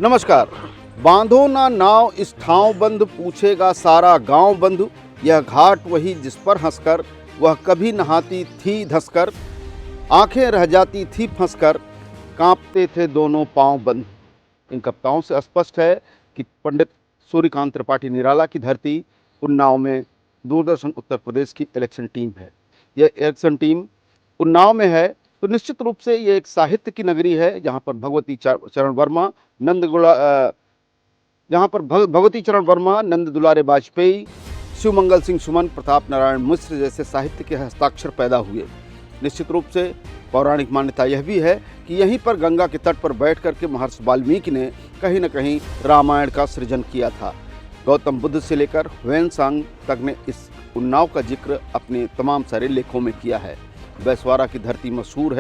नमस्कार। बांधो ना नाव इस ठाव बंद, पूछेगा सारा गांव बंधु। यह घाट वही जिस पर हंसकर वह कभी नहाती थी धंसकर, आंखें रह जाती थी फंसकर, कांपते थे दोनों पांव बंद। इन कविताओं से स्पष्ट है कि पंडित सूर्यकांत त्रिपाठी निराला की धरती उन्नाव में दूरदर्शन उत्तर प्रदेश की इलेक्शन टीम है। यह इलेक्शन टीम उन्नाव में है तो निश्चित रूप से ये एक साहित्य की नगरी है, जहाँ पर भगवती चरण वर्मा, नंद दुलारे वाजपेयी, शिवमंगल सिंह सुमन, प्रताप नारायण मिश्र जैसे साहित्य के हस्ताक्षर पैदा हुए। निश्चित रूप से पौराणिक मान्यता यह भी है कि यहीं पर गंगा के तट पर बैठ करके महर्षि वाल्मीकि ने कहीं न कहीं रामायण का सृजन किया था। गौतम बुद्ध से लेकर ह्वेनसांग तक ने इस उन्नाव का जिक्र अपने तमाम सारे लेखों में किया है। बैसवारा की धरती मशहूर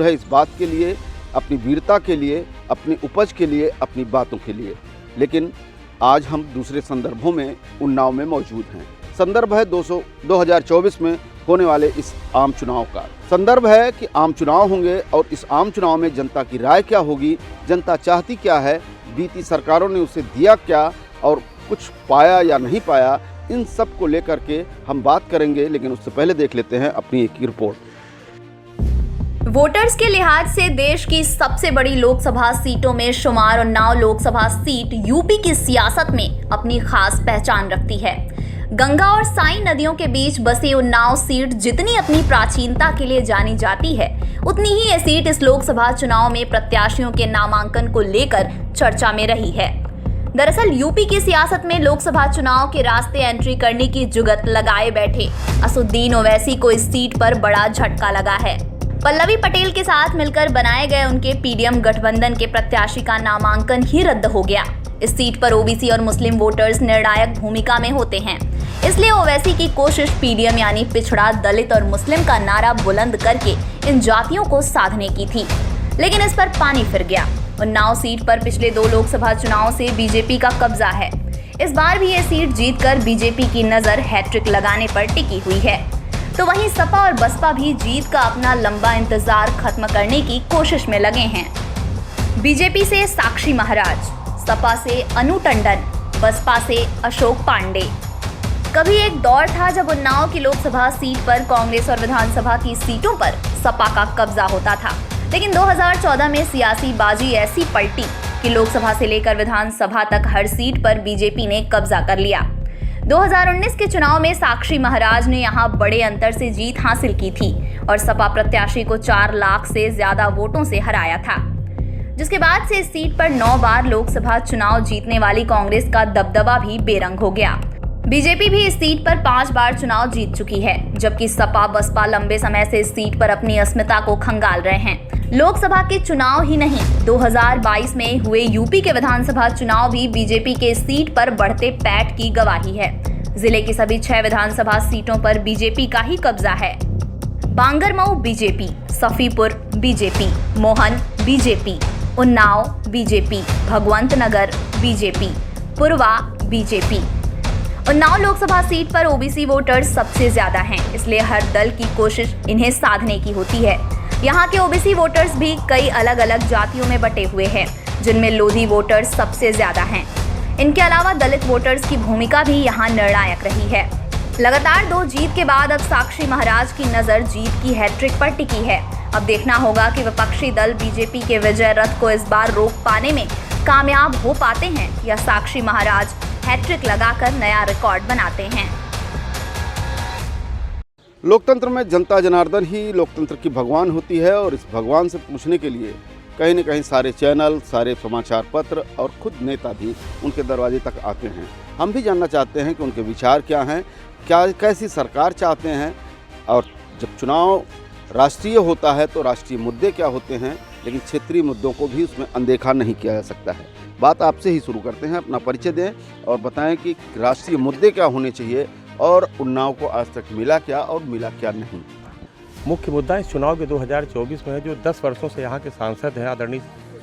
है इस बात के लिए, अपनी वीरता के लिए, अपनी उपज के लिए, अपनी बातों के लिए। लेकिन आज हम दूसरे संदर्भों में उन्नाव में मौजूद हैं। संदर्भ है 2024 में होने वाले इस आम चुनाव का। संदर्भ है कि आम चुनाव होंगे और इस आम चुनाव में जनता की राय क्या होगी, जनता चाहती क्या है, बीती सरकारों ने उसे दिया क्या और कुछ पाया या नहीं पाया, इन सब को लेकर के हम बात करेंगे। लेकिन उससे पहले देख लेते हैं अपनी एक रिपोर्ट। वोटर्स के लिहाज से देश की सबसे बड़ी लोकसभा सीटों में शुमार उन्नाव लोकसभा सीट यूपी की सियासत में अपनी खास पहचान रखती है। गंगा और साई नदियों के बीच बसी उन्नाव सीट जितनी अपनी प्राचीनता के लिए जानी जाती है, उतनी ही ये सीट इस लोकसभा चुनाव में प्रत्याशियों के नामांकन को लेकर चर्चा में रही है। दरअसल यूपी की सियासत में लोकसभा चुनाव के रास्ते एंट्री करने की जुगत लगाए बैठे असुद्दीन ओवैसी को इस सीट पर बड़ा झटका लगा है। पल्लवी पटेल के साथ मिलकर बनाए गए उनके पीडीएम गठबंधन के प्रत्याशी का नामांकन ही रद्द हो गया। इस सीट पर ओबीसी और मुस्लिम वोटर्स निर्णायक भूमिका में होते हैं, इसलिए ओवैसी की कोशिश पीडीएम यानी पिछड़ा, दलित और मुस्लिम का नारा बुलंद करके इन जातियों को साधने की थी, लेकिन इस पर पानी फिर गया। उन्नाव सीट पर पिछले 2 लोकसभा चुनाव से बीजेपी का कब्जा है। इस बार भी ये सीट जीतकर बीजेपी की नजर हैट्रिक लगाने पर टिकी हुई है। तो वहीं सपा और बसपा भी जीत का अपना लंबा इंतजार खत्म करने की कोशिश में लगे हैं। बीजेपी से साक्षी महाराज, सपा से अनु टंडन, बसपा से अशोक पांडे। कभी एक दौर था जब उन्नाव की लोकसभा सीट पर कांग्रेस और विधानसभा की सीटों पर सपा का कब्जा होता था, लेकिन 2014 में सियासी बाजी ऐसी पलटी कि लोकसभा से लेकर विधानसभा तक हर सीट पर बीजेपी ने कब्जा कर लिया। 2019 के चुनाव में साक्षी महाराज ने यहां बड़े अंतर से जीत हासिल की थी और सपा प्रत्याशी को 4 लाख से ज्यादा वोटों से हराया था, जिसके बाद से इस सीट पर 9 बार लोकसभा चुनाव जीतने वाली कांग्रेस का दबदबा भी बेरंग हो गया। बीजेपी भी इस सीट पर 5 बार चुनाव जीत चुकी है, जबकि सपा बसपा लंबे समय से इस सीट पर अपनी अस्मिता को खंगाल रहे हैं। लोकसभा के चुनाव ही नहीं, 2022 में हुए यूपी के विधानसभा चुनाव भी बीजेपी के सीट पर बढ़ते पैठ की गवाही है। जिले की सभी 6 विधानसभा सीटों पर बीजेपी का ही कब्जा है। Bangarmau BJP, Safipur BJP, Mohan BJP, Unnao BJP, Bhagwant Nagar BJP, Purwa BJP. Unnao Lok Sabha seat पर ओबीसी वोटर्स सबसे ज्यादा हैं, इसलिए हर दल की कोशिश इन्हें साधने की होती है। यहाँ के ओबीसी वोटर्स भी कई अलग अलग जातियों में बटे हुए हैं, जिनमें लोधी वोटर्स सबसे ज्यादा हैं। इनके अलावा दलित वोटर्स की भूमिका भी यहाँ निर्णायक रही है। लगातार 2 जीत के बाद अब साक्षी महाराज की नजर जीत की हैट्रिक पर टिकी है। अब देखना होगा कि विपक्षी दल बीजेपी के विजय रथ को इस बार रोक पाने में कामयाब हो पाते हैं या साक्षी महाराज हैट्रिक लगाकर नया रिकॉर्ड बनाते हैं। लोकतंत्र में जनता जनार्दन ही लोकतंत्र की भगवान होती है और इस भगवान से पूछने के लिए कहीं न कहीं सारे चैनल, सारे समाचार पत्र और खुद नेता भी उनके दरवाजे तक आते हैं। हम भी जानना चाहते हैं कि उनके विचार क्या हैं, कैसी सरकार चाहते हैं। और जब चुनाव राष्ट्रीय होता है तो राष्ट्रीय मुद्दे क्या होते हैं, लेकिन क्षेत्रीय मुद्दों को भी उसमें अनदेखा नहीं किया जा सकता है। बात आपसे ही शुरू करते हैं। अपना परिचय दें और बताएं कि राष्ट्रीय मुद्दे क्या होने चाहिए और उन्नाव को आज तक मिला क्या और मिला क्या नहीं। मुख्य मुद्दा इस चुनाव के 2024 में है। जो 10 वर्षों से यहाँ के सांसद हैं आदरणीय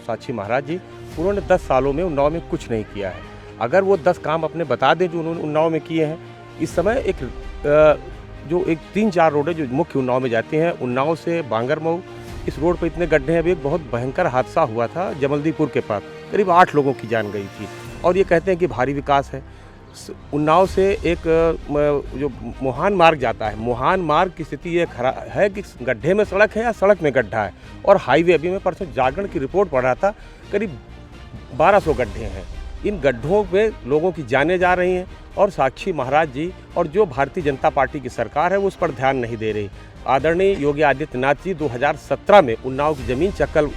साक्षी महाराज जी, उन्होंने 10 सालों में उन्नाव में कुछ नहीं किया है। अगर वो 10 काम अपने बता दें जो उन्होंने उन्नाव में किए हैं। इस समय एक 3-4 रोडें जो मुख्य उन्नाव में जाती हैं, उन्नाव से बांगरमऊ इस रोड पर इतने गड्ढे हैं। अभी एक बहुत भयंकर हादसा हुआ था जमलदीपुर के पास, करीब 8 लोगों की जान गई थी। और ये कहते हैं कि भारी विकास है। उन्नाव से एक जो मोहान मार्ग जाता है, मोहान मार्ग की स्थिति ये खराब है कि गड्ढे में सड़क है या सड़क में गड्ढा है। और हाईवे, अभी मैं परसों जागरण की रिपोर्ट पढ़ रहा था, करीब 1200 गड्ढे हैं। इन गड्ढों पे लोगों की जानें जा रही हैं और साक्षी महाराज जी और जो भारतीय जनता पार्टी की सरकार है वो उस पर ध्यान नहीं दे रही। आदरणीय योगी आदित्यनाथ जी 2017 में उन्नाव की ज़मीन चक्कल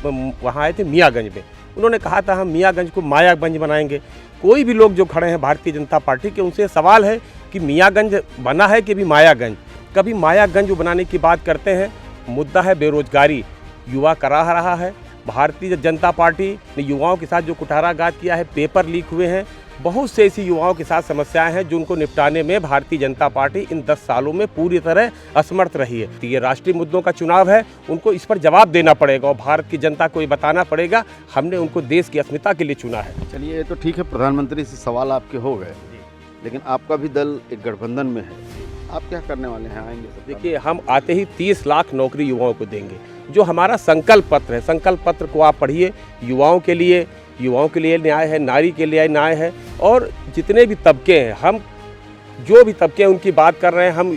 वहाँ आए थे मियाँगंज में। उन्होंने कहा था हम मियाँगंज को मायागंज बनाएंगे। कोई भी लोग जो खड़े हैं भारतीय जनता पार्टी के, उनसे सवाल है कि मियाँगंज बना है कि भी मायागंज। कभी मायागंज बनाने की बात करते हैं। मुद्दा है बेरोजगारी, युवा करा रहा है। भारतीय जनता पार्टी ने युवाओं के साथ जो कुठाराघात किया है, पेपर लीक हुए हैं, बहुत से ऐसी युवाओं के साथ समस्याएं हैं जिनको निपटाने में भारतीय जनता पार्टी इन 10 सालों में पूरी तरह असमर्थ रही है। तो ये राष्ट्रीय मुद्दों का चुनाव है, उनको इस पर जवाब देना पड़ेगा और भारत की जनता को ये बताना पड़ेगा हमने उनको देश की अस्मिता के लिए चुना है। चलिए, ये तो ठीक है, प्रधानमंत्री से सवाल आपके हो गए, लेकिन आपका भी दल एक गठबंधन में है, आप क्या करने वाले हैं? आएंगे? देखिए, हम आते ही 30 लाख नौकरी युवाओं को देंगे, जो हमारा संकल्प पत्र है। संकल्प पत्र को आप पढ़िए। युवाओं के लिए न्याय है, नारी के लिए न्याय है, और जितने भी तबके हैं, हम जो भी तबके हैं उनकी बात कर रहे हैं। हम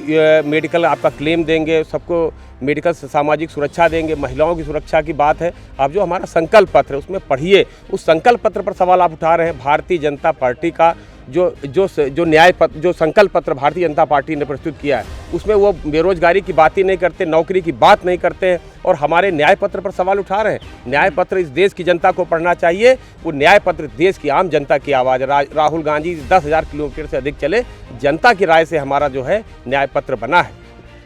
मेडिकल आपका क्लेम देंगे, सबको मेडिकल सामाजिक सुरक्षा देंगे, महिलाओं की सुरक्षा की बात है। आप जो हमारा संकल्प पत्र है उसमें पढ़िए। उस संकल्प पत्र पर सवाल आप उठा रहे हैं। भारतीय जनता पार्टी का जो न्याय पत्र, जो संकल्प पत्र भारतीय जनता पार्टी ने प्रस्तुत किया है, उसमें वो बेरोजगारी की बात ही नहीं करते, नौकरी की बात नहीं करते हैं, और हमारे न्याय पत्र पर सवाल उठा रहे हैं। न्याय पत्र इस देश की जनता को पढ़ना चाहिए। वो न्याय पत्र देश की आम जनता की आवाज़ है। राहुल गांधी 10,000 किलोमीटर से अधिक चले, जनता की राय से हमारा जो है न्याय पत्र बना है।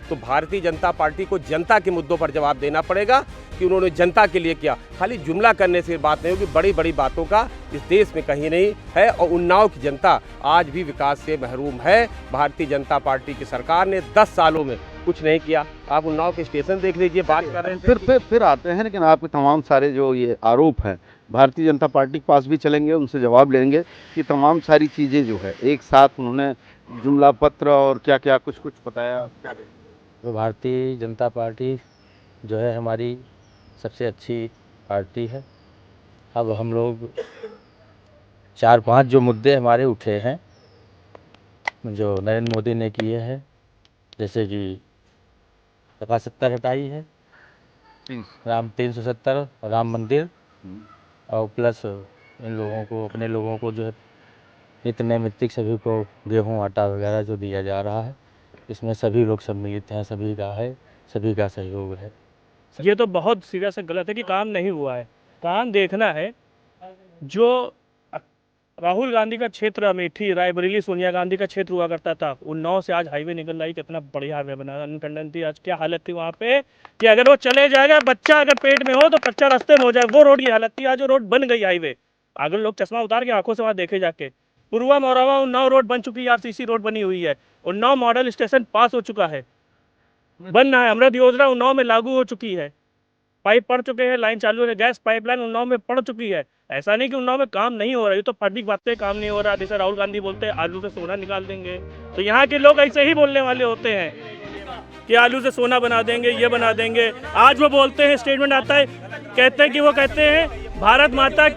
तो भारतीय जनता पार्टी को जनता के मुद्दों पर जवाब देना पड़ेगा कि उन्होंने जनता के लिए किया। खाली जुमला करने से बात नहीं होगी। बड़ी बड़ी बातों का इस देश में कहीं नहीं है, और उन्नाव की जनता आज भी विकास से महरूम है। भारतीय जनता पार्टी की सरकार ने 10 सालों में कुछ नहीं किया। आप उन्नाव के स्टेशन देख लीजिए, बात कर रहे हैं। फिर आते हैं, लेकिन आपके तमाम सारे जो ये आरोप हैं भारतीय जनता पार्टी के पास भी चलेंगे, उनसे जवाब लेंगे कि तमाम सारी चीज़ें जो है एक साथ उन्होंने जुमला पत्र और क्या क्या कुछ बताया। तो भारतीय जनता पार्टी जो है हमारी सबसे अच्छी पार्टी है। अब हम लोग 4-5 जो मुद्दे हमारे उठे हैं, जो नरेंद्र मोदी ने किए हैं, जैसे कि सपा 70 हटाई है, 370 राम मंदिर, और प्लस इन लोगों को, अपने लोगों को जो है नित्य नैमित्तिक सभी को गेहूँ आटा वगैरह जो दिया जा रहा है, इसमें सभी लोग सम्मिलित हैं, सभी का है, सभी का सहयोग है। ये तो बहुत सीरियस गलत है कि काम नहीं हुआ है। काम देखना है। जो राहुल गांधी का क्षेत्र अमेठी, रायबरेली, सोनिया गांधी का क्षेत्र हुआ करता था, उन्नाव से आज हाईवे निकल रहा है। कितना बढ़िया हाईवे बना। अनकंडन थी, आज क्या हालत थी वहाँ पे कि अगर वो चले जाएगा, बच्चा अगर पेट में हो तो कच्चा रास्ते में हो जाए, वो रोड की हालत थी। आज वो रोड बन गई हाईवे। अगर लोग चश्मा उतार के आंखों से वहाँ देखे जाके, पूर्वा मोरावा उन्नाव रोड बन चुकी है, आरसीसी रोड बनी हुई है। उन्नाव मॉडल स्टेशन पास हो चुका है, बनना है। अमृत योजना उन्नाव में लागू हो चुकी है, पाइप पड़ चुके हैं, लाइन चालू है, गैस पाइपलाइन उन्नाव में पड़ चुकी है। ऐसा नहीं कि उन्नाव में काम नहीं हो रहा है। ये तो फर्जी बातें, काम नहीं हो रहा। जैसे राहुल गांधी बोलते हैं आलू से सोना निकाल देंगे, तो यहाँ के लोग ऐसे ही बोलने वाले होते हैं कि आलू से सोना बना देंगे, ये बना देंगे। आज वो बोलते हैं, स्टेटमेंट आता है, कहते हैं कि वो कहते हैं भारत माता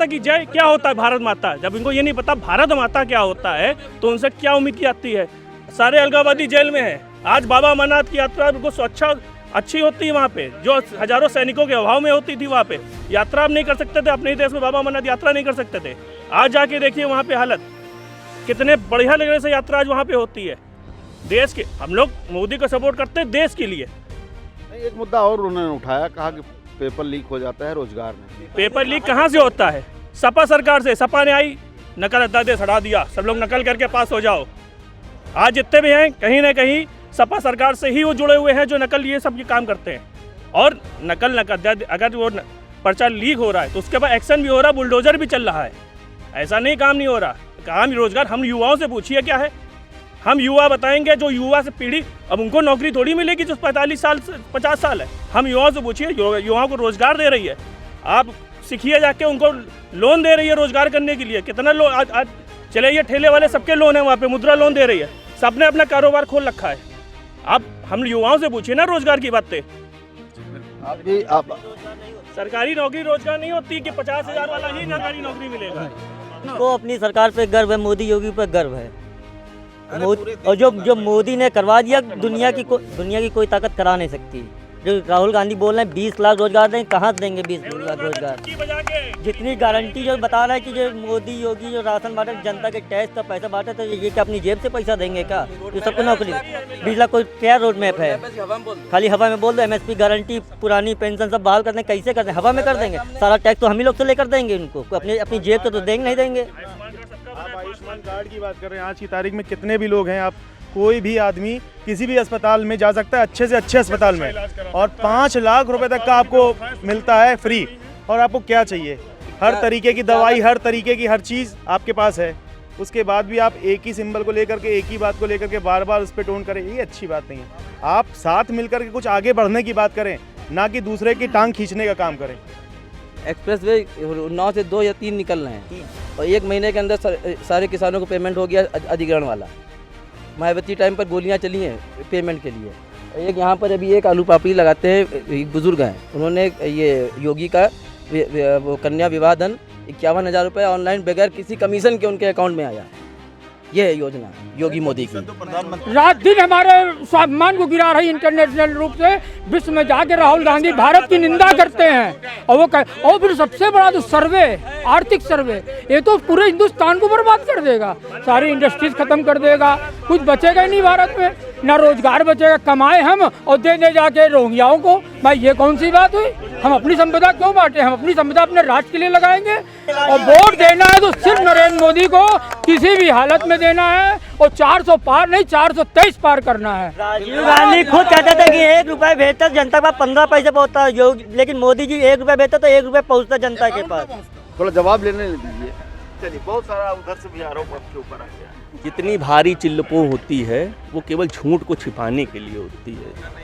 की जय। क्या होता है भारत माता? जब इनको ये नहीं पता भारत माता क्या होता है, तो उनसे क्या उम्मीद की जाती है? सारे अलगाववादी जेल में हैं। आज बाबा अमरनाथ की यात्रा बिल्कुल अच्छी होती है वहाँ पे, जो हजारों सैनिकों के अभाव में होती थी। वहाँ पे यात्रा आप नहीं कर सकते थे, अपने ही देश में बाबा अमरनाथ यात्रा नहीं कर सकते थे। आज जाके देखिए वहाँ पे हालत, कितने बढ़िया लगने से यात्रा आज वहाँ पे होती है। देश के हम लोग मोदी को सपोर्ट करते हैं देश के लिए। एक मुद्दा और उन्होंने उठाया, कहा कि पेपर लीक हो जाता है, रोजगार नहीं। पेपर लीक कहाँ से होता है? सपा सरकार से। सपा ने आई, नकल अध्यादेश हटा दिया, सब लोग नकल करके पास हो जाओ। आज जितने भी हैं कहीं ना कहीं सपा सरकार से ही वो जुड़े हुए हैं, जो नकल ये सब ये काम करते हैं। और नकल अगर वो पर्चा लीक हो रहा है तो उसके बाद एक्शन भी हो रहा है, बुलडोजर भी चल रहा है। ऐसा नहीं काम नहीं हो रहा। काम रोजगार हम युवाओं से पूछिए क्या है। हम युवा बताएंगे, जो युवा से पीढ़ी, अब उनको नौकरी थोड़ी मिलेगी जो 45 साल से 50 साल है। हम युवाओं से पूछिए, युवाओं को रोजगार दे रही है। आप सीखिए जाके, उनको लोन दे रही है रोजगार करने के लिए। कितना लोन आज चले, ये ठेले वाले सबके लोन है वहाँ पे, मुद्रा लोन दे रही है। सबने अपना कारोबार खोल रखा है। आप हम युवाओं से पूछिए ना रोजगार की बातें। अभी आप सरकारी नौकरी रोजगार नहीं होती कि 50,000 वाला ही सरकारी नौकरी मिलेगा। को अपनी सरकार पे गर्व है, मोदी योगी पे गर्व है। और जो मोदी ने करवा दिया, दुनिया की कोई ताकत करा नहीं सकती। जो राहुल गांधी बोल रहे हैं 20 लाख रोजगार देंगे, कहाँ से देंगे 20 लाख रोजगार? जितनी गारंटी जो बता रहा है कि जो मोदी योगी जो राशन बांटे, जनता के टैक्स का पैसा बांटे, तो ये क्या अपनी जेब से पैसा देंगे क्या? जो सबको नौकरी 20 लाख कोई क्या रोड मैप है? खाली हवा में बोल दो एमएसपी गारंटी, पुरानी पेंशन सब बहाल कर दें, कैसे कर दें? हवा में कर देंगे। सारा टैक्स तो हम ही लोग से लेकर देंगे उनको, अपनी जेब से तो देंगे नहीं देंगे। आप आयुष्मान कार्ड की बात कर रहे हैं, आज की तारीख में कितने भी लोग हैं, आप कोई भी आदमी किसी भी अस्पताल में जा सकता है, अच्छे से अच्छे अस्पताल में, और 5 लाख रुपए तक का आपको मिलता है फ्री। और आपको क्या चाहिए? हर तरीके की दवाई, हर तरीके की हर चीज़ आपके पास है। उसके बाद भी आप एक ही सिंबल को लेकर के, एक ही बात को लेकर के बार बार उस पर टोन करें, ये अच्छी बात नहीं है। आप साथ मिलकर के कुछ आगे बढ़ने की बात करें, ना कि दूसरे की टांग खींचने का काम करें। एक्सप्रेस वे 9 से 2 या 3 निकल रहे हैं, और 1 महीने के अंदर सारे किसानों को पेमेंट हो गया अधिग्रहण वाला। मायावती टाइम पर गोलियां चली हैं पेमेंट के लिए। एक यहाँ पर अभी एक आलू पापड़ी लगाते हैं, एक बुजुर्ग हैं, उन्होंने ये योगी का वो कन्या विवाह धन 51,000 रुपये ऑनलाइन बगैर किसी कमीशन के उनके अकाउंट में आया। ये है योजना योगी मोदी की। रात दिन हमारे स्वाभिमान को गिरा रही इंटरनेशनल रूप से। विश्व में जाके राहुल गांधी भारत की निंदा करते हैं, और फिर सबसे बड़ा जो सर्वे, आर्थिक सर्वे, ये तो पूरे हिंदुस्तान को बर्बाद कर देगा। सारी इंडस्ट्रीज खत्म कर देगा, कुछ बचेगा ही नहीं भारत में, ना रोजगार बचेगा। कमाए हम और दे जाके रोहिंग्याओं को। भाई ये कौन सी बात हुई? हम अपनी संपदा क्यों बांटे? हम अपनी संपदा अपने राज्य के लिए लगाएंगे। और वोट देना है तो सिर्फ नरेंद्र मोदी को किसी भी हालत में देना है, और 400 पार नहीं 423 पार करना है। राजीव गांधी खुद कहते थे कि 1 रुपये भेजता जनता के पास 15 पैसे पहुँचता, लेकिन मोदी जी 1 रुपये भेजता तो 1 रुपये पहुँचता जनता के पास। थोड़ा जवाब लेने दीजिए। चलिए, बहुत सारा उधर से भी आरोप आपके ऊपर आ गया। जितनी भारी चिल्लपो होती है वो केवल झूठ को छिपाने के लिए होती है।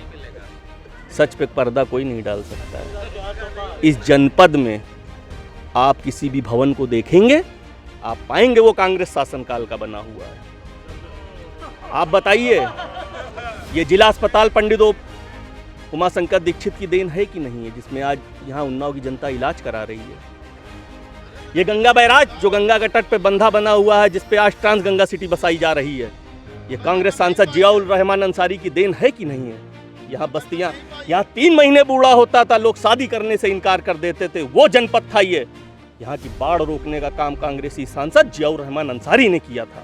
सच पे पर्दा कोई नहीं डाल सकता है। इस जनपद में आप किसी भी भवन को देखेंगे, आप पाएंगे वो कांग्रेस शासनकाल का बना हुआ है। आप बताइए, ये जिला अस्पताल पंडित उमाशंकर दीक्षित की देन है कि नहीं है, जिसमें आज यहाँ उन्नाव की जनता इलाज करा रही है। ये गंगा बैराज जो गंगा के तट पे बंधा बना हुआ है, जिस पे आज ट्रांस गंगा सिटी बसाई जा रही है, ये कांग्रेस सांसद जियाउल रहमान अंसारी की देन है कि नहीं है। यहाँ बस्तियाँ, यहाँ 3 महीने बूढ़ा होता था, लोग शादी करने से इनकार कर देते थे, वो जनपद था ये। यहाँ की बाढ़ रोकने का काम कांग्रेसी सांसद जियाउल रहमान अंसारी ने किया था।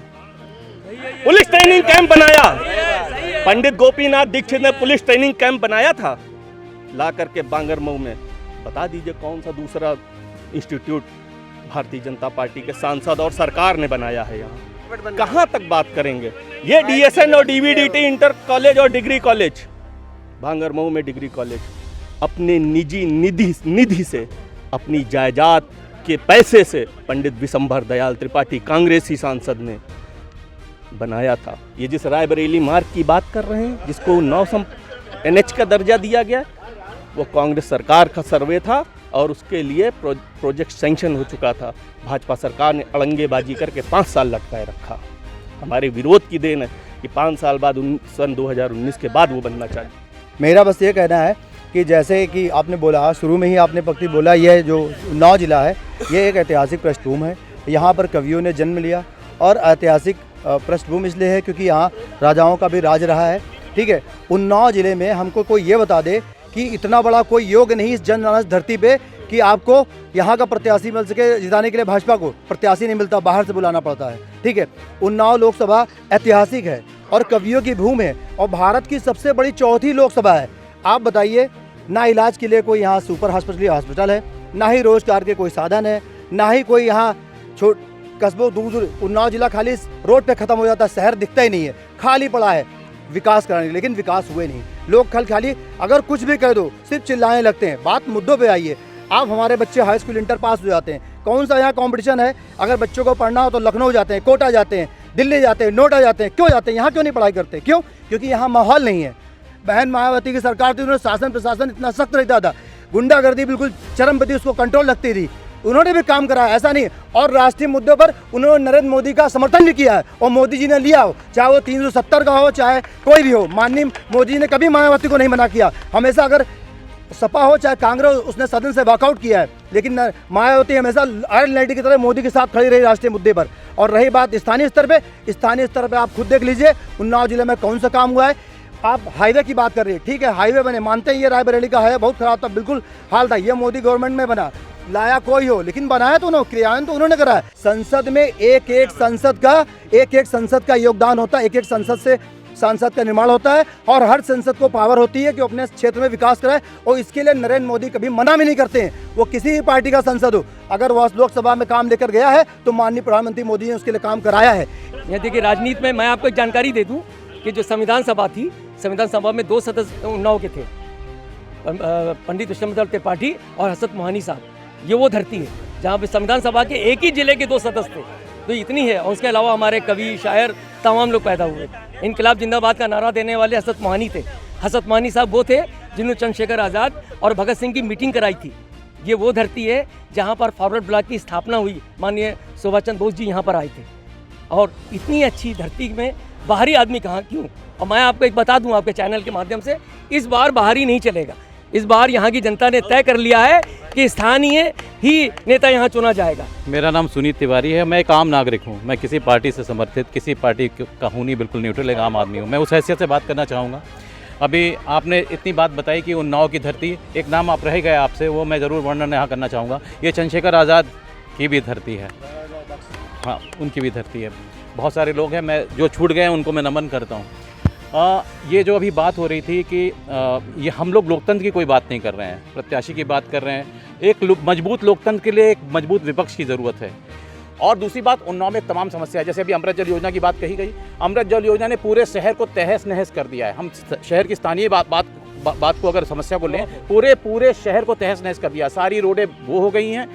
पुलिस ट्रेनिंग कैंप बनाया, पंडित गोपीनाथ दीक्षित ने पुलिस ट्रेनिंग कैंप बनाया था ला करके बांगरमऊ में। बता दीजिए कौन सा दूसरा इंस्टीट्यूट भारतीय जनता पार्टी के सांसद और सरकार ने बनाया है यहाँ? कहाँ तक बात करेंगे? ये डीएसएन और डीवीडीटी इंटर कॉलेज और डिग्री कॉलेज, बांगरमऊ में डिग्री कॉलेज अपने निजी निधि से, अपनी जायदाद के पैसे से पंडित विशंभर दयाल त्रिपाठी कांग्रेसी सांसद ने बनाया था। ये जिस रायबरेली मार्ग की बात कर रहे हैं, जिसको 9 NH का दर्जा दिया गया, वो कांग्रेस सरकार का सर्वे था और उसके लिए प्रोजेक्ट सैंक्शन हो चुका था। भाजपा सरकार ने अड़ंगेबाजी करके 5 साल लटकाए रखा। हमारे विरोध की देन है कि 5 साल बाद सन 2019 के बाद वो बनना चाहिए। मेरा बस ये कहना है कि जैसे कि आपने बोला, शुरू में ही आपने पक्ति बोला, यह जो उन्नाव जिला है ये एक ऐतिहासिक पृष्ठभूमि है। यहाँ पर कवियों ने जन्म लिया, और ऐतिहासिक पृष्ठभूमि इसलिए है क्योंकि यहाँ राजाओं का भी राज रहा है। ठीक है, उन्नाव जिले में हमको कोई ये बता दे कि इतना बड़ा कोई योग नहीं इस जनमानस धरती पे कि आपको यहाँ का प्रत्याशी मिल सके। जिताने के लिए भाजपा को प्रत्याशी नहीं मिलता, बाहर से बुलाना पड़ता है। ठीक है, उन्नाव लोकसभा ऐतिहासिक है और कवियों की भूमि है, और भारत की सबसे बड़ी 4थी लोकसभा है। आप बताइए, ना इलाज के लिए कोई यहाँ सुपर हॉस्पिटल है, ना ही रोजगार के कोई साधन है, ना ही कोई यहाँ कस्बों दूर। उन्नाव जिला खाली रोड पे खत्म हो जाता है, शहर दिखता ही नहीं है, खाली पड़ा है विकास कराने के, लेकिन विकास हुए नहीं। लोग खाली अगर कुछ भी कह दो सिर्फ चिल्लाने लगते हैं। बात मुद्दों पे आइए। आप हमारे बच्चे हाई स्कूल इंटर पास हो जाते हैं, कौन सा यहाँ कंपटीशन है? अगर बच्चों को पढ़ना हो तो लखनऊ जाते हैं, कोटा जाते हैं, दिल्ली जाते हैं, नोएडा जाते हैं। क्यों जाते हैं? यहाँ क्यों नहीं पढ़ाई करते? क्यों? क्योंकि यहाँ माहौल नहीं है। बहन मायावती की सरकार थी, उन्होंने शासन प्रशासन इतना सख्त रहता था, गुंडागर्दी बिल्कुल चरम पे थी, उसको कंट्रोल रखती थी। उन्होंने भी काम कराया, ऐसा नहीं। और राष्ट्रीय मुद्दों पर उन्होंने नरेंद्र मोदी का समर्थन भी किया है और मोदी जी ने लिया हो, चाहे वो 370 का हो चाहे कोई भी हो। माननीय मोदी जी ने कभी मायावती को नहीं मना किया, हमेशा अगर सपा हो चाहे कांग्रेस, उसने सदन से वॉकआउट किया है। लेकिन मायावती हमेशा आयरन लेडी की तरह मोदी के साथ खड़ी रही राष्ट्रीय मुद्दे पर। और रही बात स्थानीय स्तर पे आप खुद देख लीजिए उन्नाव जिले में कौन सा काम हुआ है। आप हाईवे की बात कर रही है, ठीक है, हाईवे बने, मानते हैं ये रायबरेली का है, बहुत खराब था, बिल्कुल हाल था, ये मोदी गवर्नमेंट में बना, लाया कोई हो, लेकिन बनाया तो उन्होंने, क्रियान्वयन तो उन्होंने करा है। संसद में एक एक संसद का योगदान होता है, एक संसद से सांसद का निर्माण होता है और हर संसद को पावर होती है कि अपने क्षेत्र में विकास कराए। और इसके लिए नरेंद्र मोदी कभी मना भी नहीं करते हैं, वो किसी भी पार्टी का संसद हो। अगर वह लोकसभा में काम लेकर गया है तो माननीय प्रधानमंत्री मोदी ने उसके लिए काम कराया है। ये देखिए, राजनीति में मैं आपको एक जानकारी दे दूं कि जो संविधान सभा थी, संविधान सभा में 2 सदस्य उन्नाव के थे, पंडित विश्वनाथ त्रिपाठी और हसरत मोहानी साहब। ये वो धरती है जहाँ पे संविधान सभा के एक ही जिले के 2 सदस्य थे, तो इतनी है। और उसके अलावा हमारे कवि, शायर, तमाम लोग पैदा हुए। इनकलाब जिंदाबाद का नारा देने वाले हसरत मोहानी थे। हसरत मोहानी साहब वो थे जिन्होंने चंद्रशेखर आज़ाद और भगत सिंह की मीटिंग कराई थी। ये वो धरती है जहाँ पर फॉरवर्ड ब्लॉक की स्थापना हुई, माननीय सुभाष चंद्र बोस जी यहाँ पर आए थे। और इतनी अच्छी धरती में बाहरी आदमी कहाँ क्यों? और मैं आपको एक बता दूं आपके चैनल के माध्यम से, इस बार बाहरी नहीं चलेगा। इस बार यहाँ की जनता ने तय कर लिया है कि स्थानीय ही नेता यहाँ चुना जाएगा। मेरा नाम सुनीत तिवारी है, मैं एक आम नागरिक हूँ। मैं किसी पार्टी से समर्थित, किसी पार्टी का हूँ नहीं, बिल्कुल न्यूट्रल एक आम आदमी हूँ। मैं उस हैसियत से बात करना चाहूँगा। अभी आपने इतनी बात बताई कि उन्नाव की धरती, एक नाम आप रह गए आपसे, वो मैं ज़रूर वर्णन यहाँ करना चाहूँगा। ये चंद्रशेखर आज़ाद की भी धरती है, हाँ, उनकी भी धरती है। बहुत सारे लोग हैं, मैं जो छूट गए हैं उनको मैं नमन करता हूँ। ये जो अभी बात हो रही थी कि ये हम लोग लोकतंत्र की कोई बात नहीं कर रहे हैं, प्रत्याशी की बात कर रहे हैं। एक मजबूत लोकतंत्र के लिए एक मजबूत विपक्ष की ज़रूरत है। और दूसरी बात, उन्नाव में तमाम समस्या है। जैसे अभी अमृत जल योजना की बात कही गई, अमृत जल योजना ने पूरे शहर को तहस नहस कर दिया है। हम शहर की स्थानीय बात को अगर समस्या को लें, पूरे शहर को तहस नहस कर दिया। सारी रोडें वो हो गई हैं।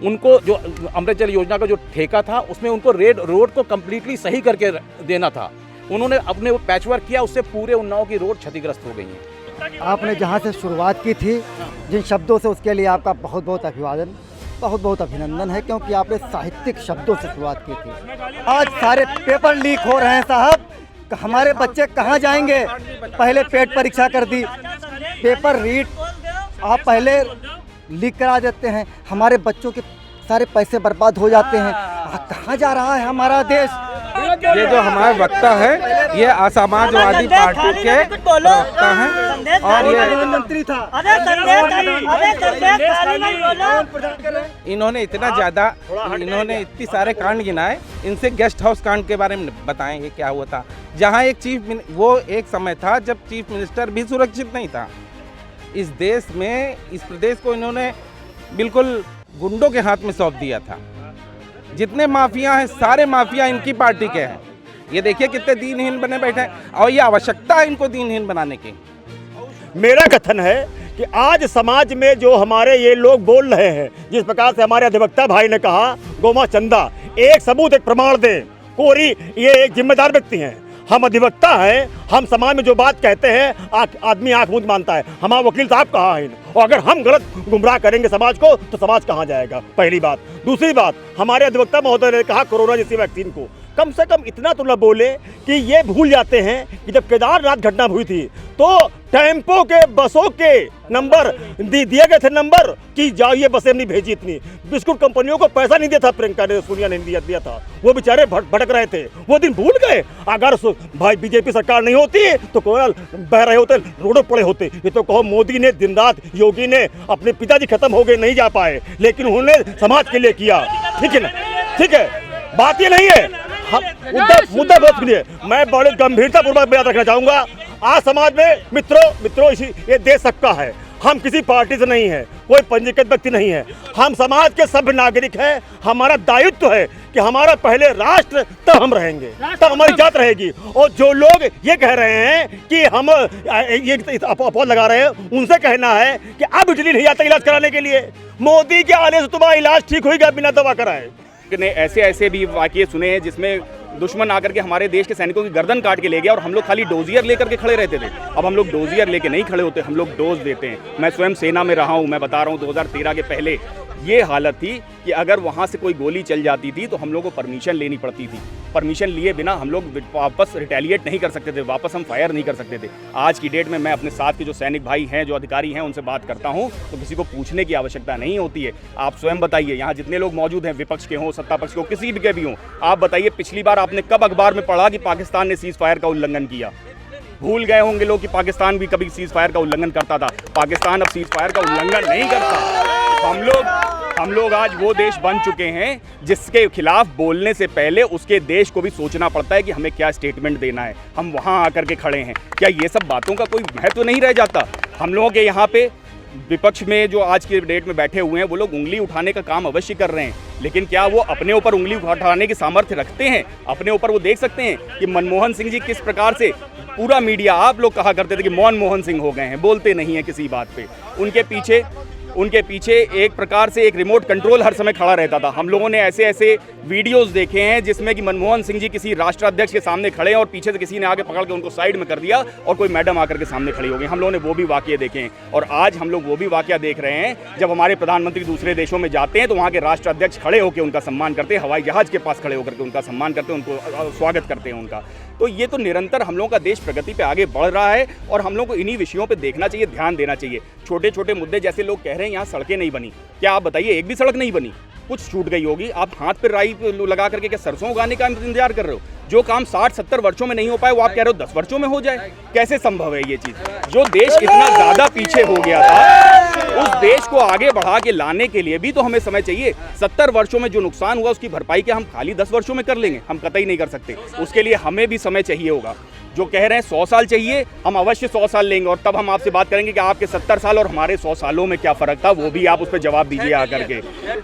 उनको जो अमृत जल योजना का जो ठेका था, उसमें उनको रोड को कम्प्लीटली सही करके देना था। उन्होंने अपने वो पैचवर्क किया, उससे पूरे उन्नाव की रोड क्षतिग्रस्त हो गई है। आपने जहाँ से शुरुआत की थी जिन शब्दों से, उसके लिए आपका बहुत बहुत अभिवादन, बहुत बहुत अभिनंदन है, क्योंकि आपने साहित्यिक शब्दों से शुरुआत की थी। आज सारे पेपर लीक हो रहे हैं साहब, हमारे बच्चे कहाँ जाएंगे? पहले पेट परीक्षा कर दी, पेपर रीड आप पहले लीक करा देते हैं, हमारे बच्चों के सारे पैसे बर्बाद हो जाते हैं। कहाँ जा रहा है हमारा देश? ये जो हमारे वक्ता है, ये असमाजवादी पार्टी के वक्ता हैं और ये प्रधानमंत्री था। इन्होंने इतनी सारे कांड गिनाए। इनसे गेस्ट हाउस कांड के बारे में बताएं, ये क्या हुआ था? जहाँ वो एक समय था जब चीफ मिनिस्टर भी सुरक्षित नहीं था। इस देश में, इस प्रदेश को इन्होंने बिल्कुल गुंडों के हाथ में सौंप दिया था। जितने माफिया हैं, सारे माफिया इनकी पार्टी के हैं। ये देखिए कितने दीनहीन बने बैठे हैं, और ये आवश्यकता है इनको दीनहीन बनाने की। मेरा कथन है कि आज समाज में जो हमारे ये लोग बोल रहे हैं, जिस प्रकार से हमारे अधिवक्ता भाई ने कहा, गोमा चंदा, एक सबूत, एक प्रमाण दें। कोरी ये एक जिम्मेदार व्यक्ति हैं, हम अधिवक्ता हैं, हम समाज में जो बात कहते हैं आदमी आंख मूंद मानता है। हमारा वकील साहब कहाँ हैं? और अगर हम गलत गुमराह करेंगे समाज को, तो समाज कहाँ जाएगा? पहली बात। दूसरी बात, हमारे अधिवक्ता महोदय ने कहा कोरोना जैसी वैक्सीन को, कम से कम इतना तो न बोले कि ये भूल जाते हैं कि जब केदारनाथ घटना हुई थी तो टेम्पो के बसों के नंबर दिए गए थे, नंबर कि जाओ, ये बसें नहीं भेजी। इतनी बिस्कुट कंपनियों को पैसा नहीं दिया था, प्रियंका ने, सोनिया ने दिया था। वो बेचारे भटक रहे थे, वो दिन भूल गए। अगर भाई बीजेपी सरकार नहीं होती तो कोयल बह रहे होते, रोडों पड़े होते। ये तो कहो मोदी ने दिन रात, योगी ने, अपने पिताजी खत्म हो गए, नहीं जा पाए, लेकिन उन्होंने समाज के लिए किया। ठीक है ना? ठीक है, बात ये नहीं है। मुद्दा बहुत क्लियर। मैं बड़े गंभीरता पूर्वक बात रखना चाहूंगा। आज समाज में मित्रों ये देश सबका है, हम किसी पार्टी से नहीं है, कोई पंजीकृत व्यक्ति नहीं है, हम समाज के सभ्य नागरिक हैं। हमारा दायित्व है कि हमारा पहले राष्ट्र, तब हम रहेंगे, तब हमारी जात रहेगी। और जो लोग ये कह रहे हैं कि हम ये अपोज लगा रहे हैं, उनसे कहना है कि अब इटली नहीं आता इलाज कराने के लिए। मोदी के आने से तुम्हारा इलाज ठीक होगा बिना दवा कराए। ने ऐसे भी वाकये सुने हैं जिसमें दुश्मन आकर के हमारे देश के सैनिकों की गर्दन काट के ले गया और हम लोग खाली डोजियर लेकर के खड़े रहते थे। अब हम लोग डोजियर लेके नहीं खड़े होते, हम लोग डोज देते हैं। मैं स्वयं सेना में रहा हूं, मैं बता रहा हूं 2013 के पहले ये हालत थी कि अगर वहाँ से कोई गोली चल जाती थी तो हम लोग को परमिशन लेनी पड़ती थी। परमिशन लिए बिना हम लोग वापस रिटेलिएट नहीं कर सकते थे, वापस हम फायर नहीं कर सकते थे। आज की डेट में मैं अपने साथ के जो सैनिक भाई हैं, जो अधिकारी हैं, उनसे बात करता हूं तो किसी को पूछने की आवश्यकता नहीं होती है। आप स्वयं बताइए, यहाँ जितने लोग मौजूद हैं, विपक्ष के हों, सत्ता पक्ष के हों, किसी भी के भी हों, आप बताइए पिछली बार आपने कब अखबार में पढ़ा कि पाकिस्तान ने सीज फायर का उल्लंघन किया? भूल गए होंगे लोग कि पाकिस्तान भी कभी सीज फायर का उल्लंघन करता था। पाकिस्तान अब सीज फायर का उल्लंघन नहीं करता। हम लोग आज वो देश बन चुके हैं जिसके खिलाफ बोलने से पहले उसके देश को भी सोचना पड़ता है कि हमें क्या स्टेटमेंट देना है। हम वहाँ आकर के खड़े हैं, क्या ये सब बातों का कोई महत्व नहीं रह जाता? हम लोगों के यहाँ पे विपक्ष में जो आज के डेट में बैठे हुए हैं वो लोग उंगली उठाने का काम अवश्य कर रहे हैं, लेकिन क्या वो अपने ऊपर उंगली उठाने की सामर्थ्य रखते हैं? अपने ऊपर वो देख सकते हैं कि मनमोहन सिंह जी किस प्रकार से पूरा मीडिया, आप लोग कहा करते थे कि मौन मोहन सिंह हो गए हैं, बोलते नहीं हैं किसी बात पे। उनके पीछे एक प्रकार से एक रिमोट कंट्रोल हर समय खड़ा रहता था। हम लोगों ने ऐसे ऐसे वीडियोस देखे हैं जिसमें कि मनमोहन सिंह जी किसी राष्ट्राध्यक्ष के सामने खड़े हैं और पीछे से किसी ने आके पकड़ के उनको साइड में कर दिया और कोई मैडम आकर के सामने खड़ी हो गई। हम लोगों ने वो भी वाकये देखे हैं और आज हम लोग वो भी वाकया देख रहे हैं जब हमारे प्रधानमंत्री दूसरे देशों में जाते हैं तो वहाँ के राष्ट्राध्यक्ष खड़े होकर उनका सम्मान करते हैं, हवाई जहाज के पास खड़े होकर के उनका सम्मान करते हैं, उनको स्वागत करते हैं उनका। तो ये तो निरंतर हम लोगों का देश प्रगति पे आगे बढ़ रहा है और हम लोग को इन्हीं विषयों पे देखना चाहिए, ध्यान देना चाहिए। छोटे छोटे मुद्दे, जैसे लोग कह रहे हैं यहाँ सड़कें नहीं बनी, क्या आप बताइए एक भी सड़क नहीं बनी? कुछ छूट गई होगी। आप हाथ पे राई लगा करके क्या सरसों उगाने का इंतजार कर रहे हो? जो काम 60-70 वर्षों में नहीं हो पाए वो आप कह रहे हो 10 वर्षों में हो जाए? कैसे संभव है ये चीज? जो देश इतना ज्यादा पीछे हो गया था, उस देश को आगे बढ़ा के लाने के लिए भी तो हमें समय चाहिए। 70 वर्षों में जो नुकसान हुआ उसकी भरपाई क्या हम खाली 10 वर्षों में कर लेंगे? हम कतई नहीं कर सकते। उसके लिए हमें भी समय चाहिए होगा। जो कह रहे हैं 100 साल चाहिए, हम अवश्य 100 साल लेंगे और तब हम आपसे बात करेंगे कि आपके 70 साल और हमारे 100 सालों में क्या फर्क था, वो भी आप उस पर जवाब दीजिए आकर के।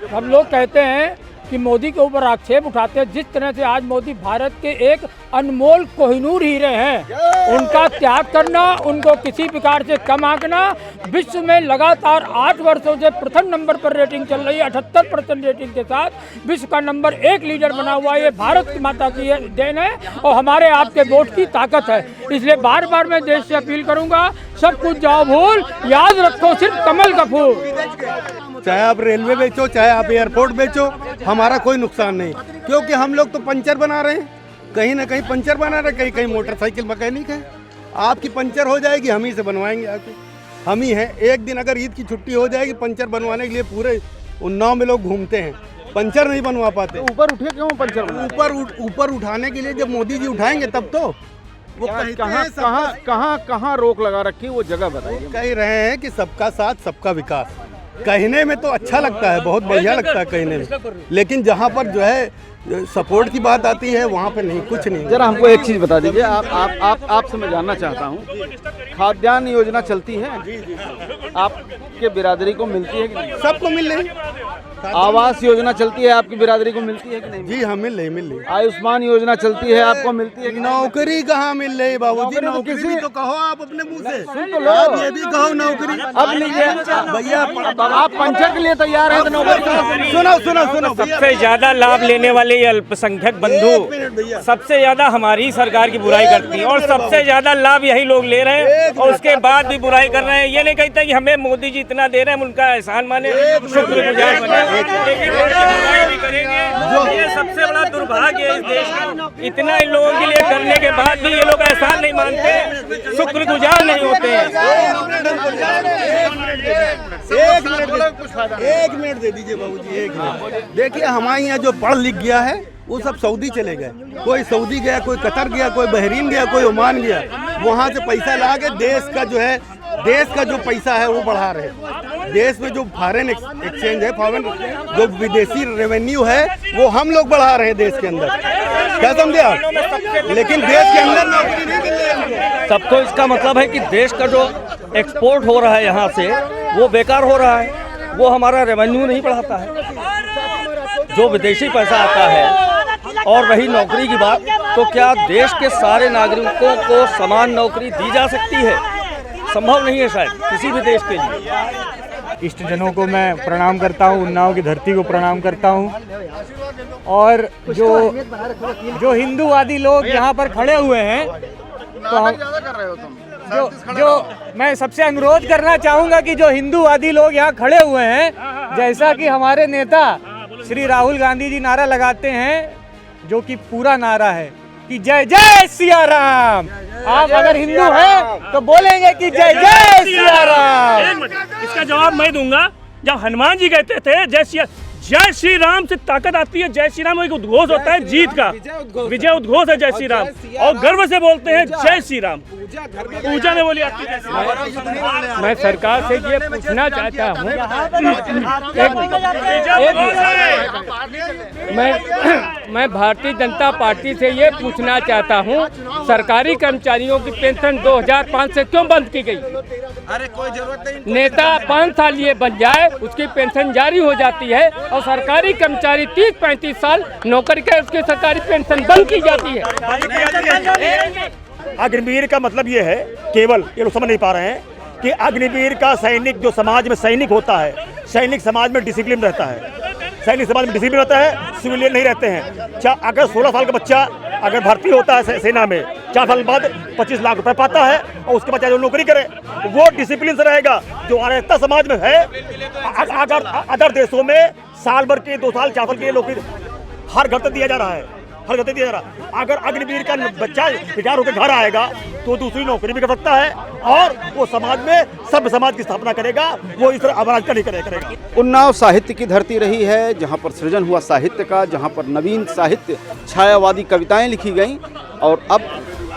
हम लोग कहते हैं कि मोदी के ऊपर आक्षेप उठाते हैं। जिस तरह से आज मोदी भारत के एक अनमोल कोहिनूर हीरे हैं, उनका त्याग करना, उनको किसी प्रकार से कम आंकना, विश्व में लगातार 8 वर्षों से प्रथम नंबर पर रेटिंग चल रही है, 78% रेटिंग के साथ विश्व का नंबर 1 लीडर बना हुआ है। ये भारत की माता की देन है और हमारे आपके वोट की ताकत है। इसलिए बार बार मैं देश से अपील करूंगा, सब कुछ जाओ भूल, याद रखो सिर्फ कमल का फूल। चाहे आप रेलवे बेचो, चाहे आप एयरपोर्ट बेचो, हमारा कोई नुकसान नहीं, क्योंकि हम लोग तो पंचर बना रहे हैं, कहीं ना कहीं पंचर बना रहे हैं, कहीं कहीं मोटरसाइकिल मैकेनिक है। आपकी पंचर हो जाएगी, हम ही से बनवाएंगे आके, हम ही हैं। एक दिन अगर ईद की छुट्टी हो जाएगी, पंचर बनवाने के लिए पूरे उन्नाव में लोग घूमते हैं, पंचर नहीं बनवा पाते। ऊपर उठे क्यों पंचर? ऊपर उठाने के लिए जब मोदी जी उठाएंगे तब तो वो कहाँ रोक लगा रखी, वो जगह बताइए। कह रहे हैं कि सबका साथ सबका विकास। कहने में तो अच्छा लगता है, बहुत बढ़िया लगता है कहने में, लेकिन जहाँ पर जो है सपोर्ट की बात आती है वहाँ पे नहीं, कुछ नहीं। जरा हमको एक चीज़ बता दीजिए, आपसे मैं जानना चाहता हूँ, खाद्यान्न योजना चलती है, आपके बिरादरी को मिलती है कि नहीं? सबको मिल रही। आवास योजना चलती है, आपकी बिरादरी को मिलती है कि नहीं? जी हाँ, मिल रही। आयुष्मान योजना चलती है, आपको मिलती है कि नहीं? नौकरी कहाँ मिल रही बाबूजी? नौकरी भी तो कहो आप अपने मुंह से, सुन तो लो। आप ये भी कहो नौकरी अब लीजिए भैया, आप पंचर के लिए तैयार हैं तो नौकरी सुनो। सबसे ज्यादा लाभ लेने वाले ये अल्पसंख्यक बंधु सबसे ज्यादा हमारी सरकार की बुराई करती है और सबसे ज्यादा लाभ यही लोग ले रहे हैं और उसके बाद भी बुराई कर रहे हैं। ये नहीं कहते कि हमें मोदी जी इतना दे रहे हैं, हम उनका एहसान माने, शुक्रगुजार बने, लेकिन बुराई भी करेंगे। ये सबसे बड़ा दुर्भाग्य है इस देश का। इतना इन लोगों के लिए करने के बाद भी ये लोग एहसान नहीं मानते, शुक्रगुजार नहीं होते हैं। एक मिनट दे दीजिए बाबूजी, एक मिनट। देखिए हमारे यहाँ जो पढ़ लिख गया है वो सब सऊदी चले गए, कोई सऊदी गया, कोई कतर गया, कोई बहरीन गया, कोई ओमान गया, वहाँ से पैसा ला के देश का जो पैसा है वो बढ़ा रहे। देश में जो फॉरेन एक्सचेंज है, फॉरेन जो विदेशी रेवेन्यू है वो हम लोग बढ़ा रहे हैं देश के अंदर, क्या समझे आप? लेकिन देश के अंदर नौकरी नहीं मिल रही है सबको। इसका मतलब है कि देश का जो एक्सपोर्ट हो रहा है यहाँ से वो बेकार हो रहा है, वो हमारा रेवेन्यू नहीं बढ़ाता है, जो विदेशी पैसा आता है। और रही नौकरी की बात, तो क्या देश के सारे नागरिकों को समान नौकरी दी जा सकती है? संभव नहीं है शायद किसी भी देश के लिए। इष्टजनों को मैं प्रणाम करता हूँ, उन्नाव की धरती को प्रणाम करता हूँ। और जो हिंदूवादी लोग यहाँ पर खड़े हुए हैं, तो हम जो मैं सबसे अनुरोध करना चाहूँगा कि जो हिंदूवादी लोग यहाँ खड़े हुए हैं, जैसा कि हमारे नेता श्री राहुल गांधी जी नारा लगाते हैं, जो कि पूरा नारा है कि जय जय सिया राम। आप अगर हिंदू हैं तो बोलेंगे कि जय जय सिया राम। इसका जवाब मैं दूंगा। जब हनुमान जी कहते थे जय श्री राम से ताकत आती है, जय श्री राम एक उद्घोष होता है जीत का, विजय उद्घोष है जय श्री राम, और गर्व से बोलते हैं जय श्री राम। पूजा में बोली आती है। मैं सरकार से ये पूछना चाहता हूँ, मैं भारतीय जनता पार्टी से ये पूछना चाहता हूँ, सरकारी कर्मचारियों की पेंशन 2005 से क्यों बंद की गई? अरे कोई जरूरत नहीं, नेता 5 साल ये बन जाए उसकी पेंशन जारी हो जाती है, और सरकारी कर्मचारी 30-35 साल नौकरी के उसकी सरकारी पेंशन बंद की जाती है। अग्निवीर का मतलब ये है, केवल ये लोग समझ नहीं पा रहे हैं कि अग्निवीर का सैनिक, जो समाज में सैनिक होता है, सैनिक समाज में डिसिप्लिन रहता है, सैनिक समाज में डिसिप्लिन रहता है, सिविलियन नहीं रहते हैं। अगर 16 साल का बच्चा अगर भर्ती होता है सेना में, 4 साल बाद 25 लाख रुपए पाता है, और उसके बाद जो नौकरी करे वो डिसिप्लिन से रहेगा। जो अराजकता समाज में है, अगर अदर देशों में साल भर के 2 साल 4 साल के नौकरी हर घर तक दिया जा रहा है, हर घर तक दिया जा रहा है। अगर अग्निवीर का बच्चा रिटायर होकर घर आएगा तो दूसरी नौकरी भी कर सकता है, और वो समाज में सभ्य समाज की स्थापना करेगा, वो इस तरह अराजकता नहीं करेगा। उन्नाव साहित्य की धरती रही है, जहाँ पर सृजन हुआ साहित्य का, जहाँ पर नवीन साहित्य, छायावादी कविताएं लिखी गईं, और अब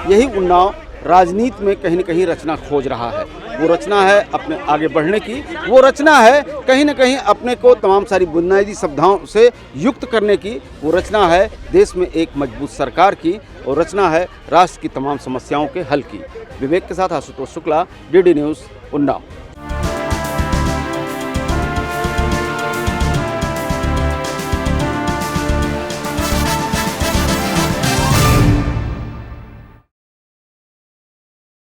यही उन्नाव राजनीति में कहीं न कहीं रचना खोज रहा है। वो रचना है अपने आगे बढ़ने की, वो रचना है कहीं न कहीं अपने को तमाम सारी बुनियादी सुविधाओं से युक्त करने की, वो रचना है देश में एक मजबूत सरकार की, और रचना है राष्ट्र की तमाम समस्याओं के हल की। विवेक के साथ आशुतोष शुक्ला, DD न्यूज़, उन्नाव।